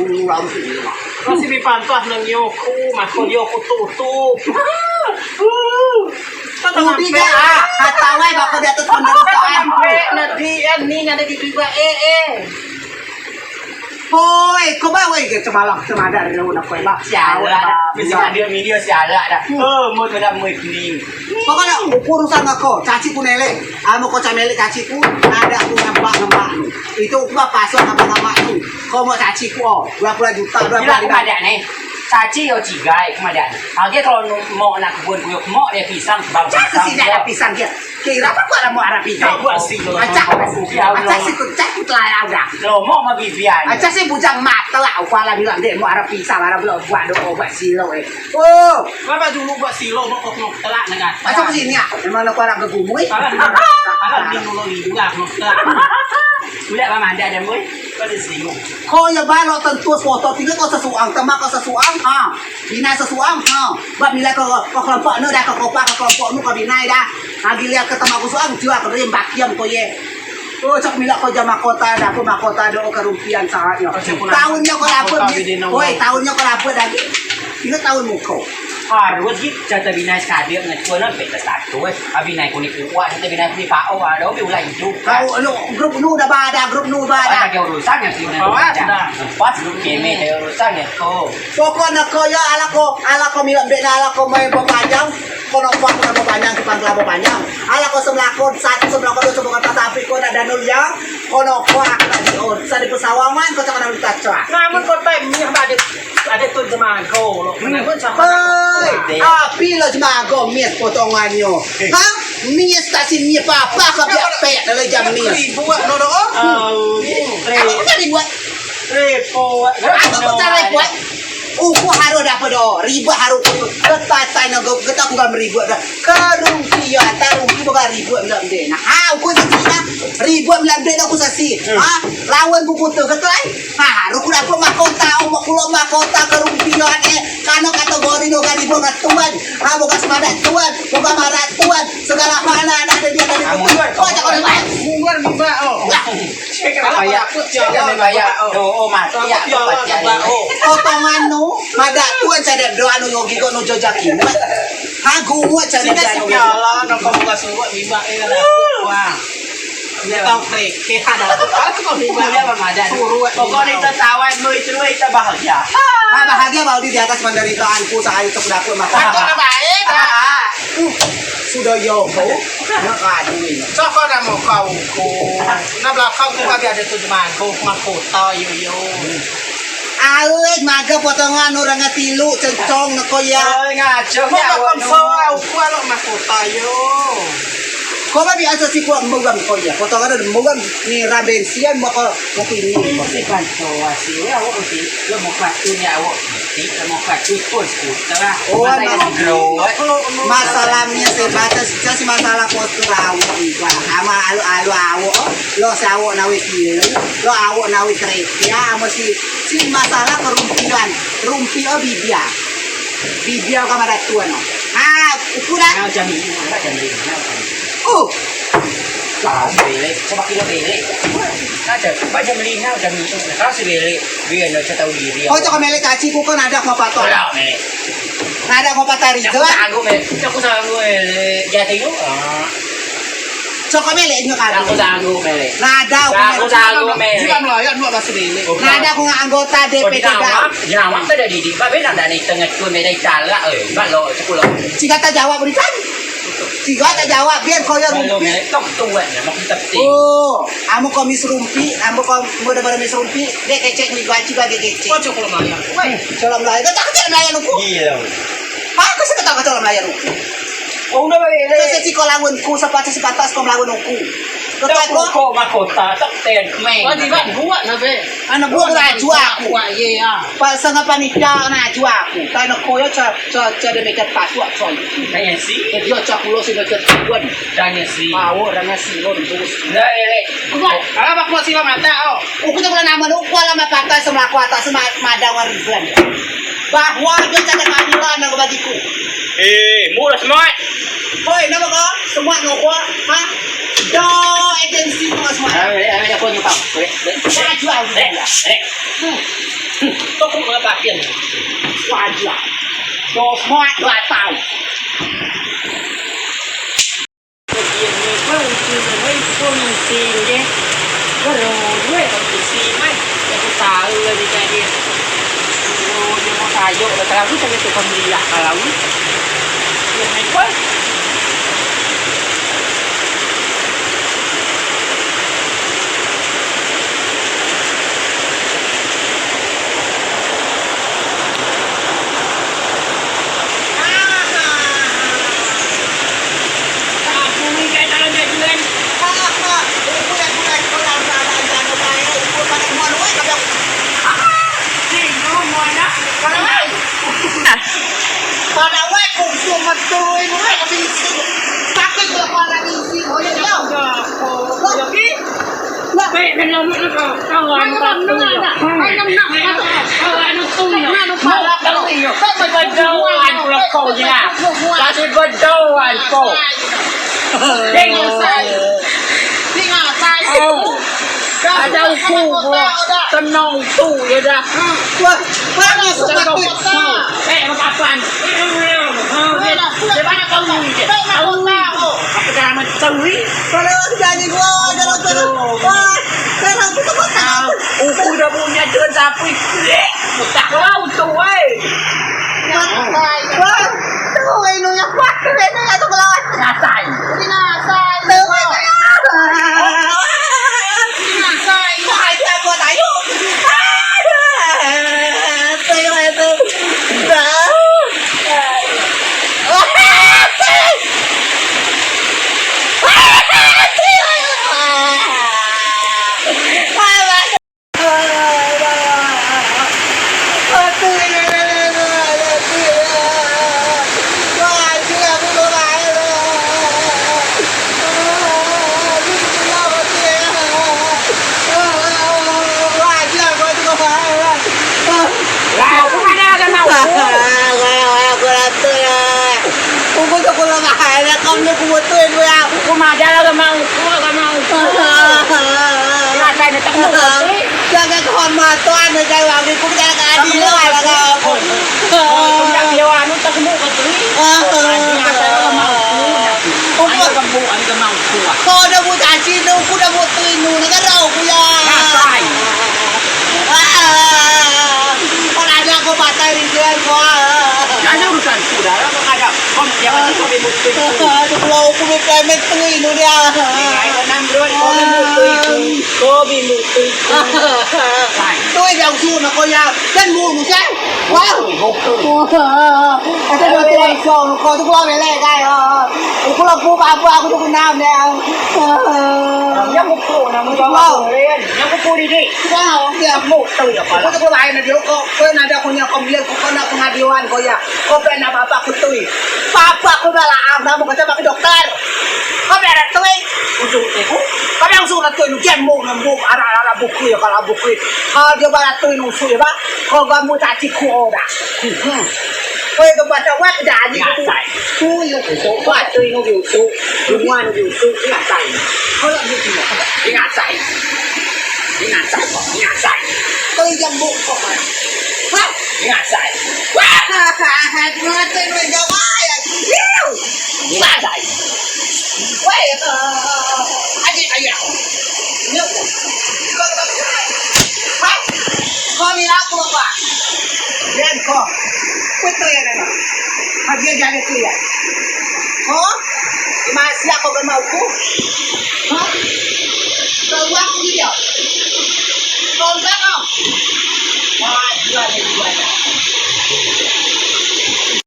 ulang sini. Kasi pipantas ng Yoko, makon Yoko tutup. Hindi ka kataway bako dapat penderitaan. Na di ni nga di tiba Hoy, kau bawa ke semalam semadar lu nak kau bak Siala dah. Mesti ada video siala dah. Mau tu dah mau clean. Pokoknya urusan aku, caci ku nele, amo kau camele caci ku, ada aku nambah nu. Itu gua pasok nama nu. Kau mau caci ku, 20 juta, 20 Bila kemadaan ni. Caci yo cigai kemadaan. Dia kalau mau nak kebun kuyuk mau dia pisang bang pisang. Sih ada pisang dia. Kira apa gua mau arah pisang? Buat sih lo. Acak sih ku cak ku telah ada. Lo mau ma bibian. Acak sih bujang mata lah, aku lah bilang dia mau arah pisang, arah belum buat doa buat silo Oh, Mama dulu buat silo mau kok telak dengan. Acak sini ya, memang aku arah gegumui. Alah di nulo juga telak. Udah mama ada boy. Kau ada silo. Kau yang balok tentu foto tinggal kau sesuang, temak kau sesuang, binai sesuang, buat nilai kau kelompok nu dah kau kopak kau kelompok nu kau binai dah. Lagi lihat ke temak sesuang jual kau rim bakiam kau ye. Oh, cak mila kau jam mahkota dah, aku mahkota do kerumpian sangatnya. Tahunnya kau dapat, woi tahunnya kau dapat lagi. Tiga tahun muka. Harus gitu, jata binai sekali dengan kau nak beta satu. Binai kau ni kuat, jata binai kau ni pao ada, kau ulai juga. Kau grup nu dah bada, grup nu bada. Ada urusan yang sini. Pas lu keme ada urusan yang kau. Pokoknya kau ya ala kau mila beda ala kau main panjang. Kau nampak kau panjang ke pangkal panjang. Ala kau semlakon satu semlakon dua semlakon tapi kau ada nulnya. Kau nampak tadi on. Sadi pesawangan kau cakap nak ditaca. Namun kau tak mih ada tu zaman kau. Namun siapa? Api lo cuma kau mies potongannya. Hah? Mies tak si mies apa kau biar pek dalam jam mies. Buat no. Aku cari buat. Repot. Aku cari buat. Aku harus dapat do, ribu harus ketai naga kita aku gak meribut dah. Kerumpian, tarumpi bukan ribut bilang dia. Nah, aku sasih ribu bilang dia aku sasih. Lawan ku putus ketai. Harus aku dapat mahkota, pulau mahkota kerumpian karena kategori do gak ribu nggak tuan. Bukan semangat tuan, bukan marah tuan. Segala mana ada dia dari putus. Oh, jangan lupa. Mungur mimba Bayar, jangan bayar. Oh, mati ya. Potongan nu, mada tuan saya doa nu yogi ko nu jojaki. Hagu mu saya Sini piala nak kau buka surat mimba wah. Dia tahu ke ada. Aku kau mimba Dia ada. Pokoknya kita tawan mu itu kita bahagia. Bahagia baru di atas penderitaanku saat itu dapur maka. Aku baik. Sudah yo kau nak aduin. So kau dah mau kau. Nak belakang tu ada tu zaman kau mahkota yo. Awet maga potongan orang ngatilu cencong nak koya. Ngaco Kau makan soal kualo mahkota yo. Kau mah biasa sih kuat mugam koya. Potongan ada mugam ni rabensian mau ini. Mesti kan sih awak mesti lo mau katunya awak mesti mau katu pun sudah. Oh, masalahnya masalahnya sebatas si masalah postur awak juga. Sama alu awak lo sawak nawi pilu, lo awak nawi kereta si masalah kerumpian, rumpio bibia kamar tuan. Ukuran. jam ini. Coba kilo beli. Ada, baca beli jam itu. Kalau si beli, biar dia tahu diri. Kau cakap melek caci ku kan ada mau patok. Ada mau patari Aku sanggup, aku sanggup jadi lu. Cakap melek nyo kan. Aku sanggup beli. Nada Aku sanggup beli. Jika melayan dua belas beli. Nada aku nggak anggota DPD dah. Jenawak tu dah di Pak benar dah ni tengah tu medai cala Pak lo sekolah. Jika tak jawab berikan. Jika tak jawab biar kau yang Kalau rumpi. tok tuan mak kita penting. Oh, kamu komis rumpi, kamu udah bermis rumpi, dia kecek nih gua juga dia kecek. Kau cukup melayan. Colam Melayu, kata kecek Melayu luku. Gila. Aku sih kata colam Melayu luku. Oh udah beli. Saya sih kau lawanku sepatas kau melawan aku. Tak kok mahkota tak ten meng. Oh di mana buat nabe? Anak gua udah jua aku. Wah ye ya. Pas sangat panitia na jua aku. Karena kau ya cara mereka pasuk coy. Tanya si. Dia cak pulau sih mereka tuan. Tanya si. Mau orang nasi lo terus. Dah elek. Apa kau sih mata oh? Aku tak pernah nama lu kuala mapatay sa mga kwata sa madawar rizlan. Bahwa yun sa kanila ng bagiku. Murah semua. Hoy, nama ka? Semua no ko, ha? Do agency mo semua. Ada kau nyupang. Sa jual. Kau kau nak pakai ni. Wajah. Dos muat dua tahun. Bagian ni pun cuma pun tinggi. Baru dua kondisi mai. Aku tahu lah dia dia. Oh dia mau tajuk lah kalau tu sampai tu pembelian kalau ni. Dia main pun. Kalau awak pun cuma tu ini, awak bisa pakai tu kalau isi, oh ya ya. Lagi, Baik, kalau nak kawan tak tu. Nak tu ya. Nak tu ya. Kau berdoan pula kau je lah. Kasih berdoan kau. Tengok saya. tengok saya. Oh. Ada aku pula. Tenang tu je dah. Wah, mana suka tu? Kapan? Dia banyak kau ni je. Apa dah amat tahu ni? Kalau jadi gua, kalau tu, wah, kalau tu tu tahu. Aku dah punya jalan sapi. Tak tahu tu, weh. Wah, tu ini yang kuat tu ini yang tu kalau. Nasai. Nasai. Tu ini. Nasai. Nasai tu aku tahu. Tu itu. Aku madah lah mau. Aku mau. Nasai ni tak mau. Jangan kau matuan dengan orang ni, kau jangan adil lah kau. Kau nak dia anu tak mau kau tu. Nasai lah mau. Aku tak mau, aku tak mau. Kau dah buat aci tu, kau dah buat tu ini, nak rau kau ya. Nasai. Kau ada kau batai ribuan kau. Ada urusan sudah lah kau ada. Kau jangan kau bukti. Aduh, kalau aku ni payment tu ini dia. Ay, kanang bro, kau bukti. Tôi đào xu mà coi ya, chân mù nó xem. Wow. Cái đôi tôi sầu nó coi tôi qua về lẹ cái. Cô là cô bà cô tôi nam nè. Nhắm một cổ nào mới có lên. Nhắm một cổ đi đi. Wow, kìa một từ được rồi. Cô lại là điều cô là đang con nhà con liên cô là con nhà điều an coi ya. Cô bên là bà cô tôi. Bà cô là làm ra một cái cái dokter. Có vẻ là tôi. Có đang dù là tôi nó chân mù nó mù ara buku ya kalau buku. Kalau dia barat tu nó suy ba. Kalau kamu tak cikgu dah. Kau yang baca web dah ni. Tu yang tu baca tu nó điều tu. Rumah nó điều tu ingat saya. Kau yang điều tu ingat saya. Ingat saya kok, ingat saya. Tôi yang buku kok. Hah? Ingat saya. Wah, dengan tu nó jawab ya. Ingat saya. Weh, aje ayah. Nyok. Hah? Kau ni aku apa? Lihat kau. Betul ya kan? Hadiah jadi tu ya. Oh? Masih aku bermau ku?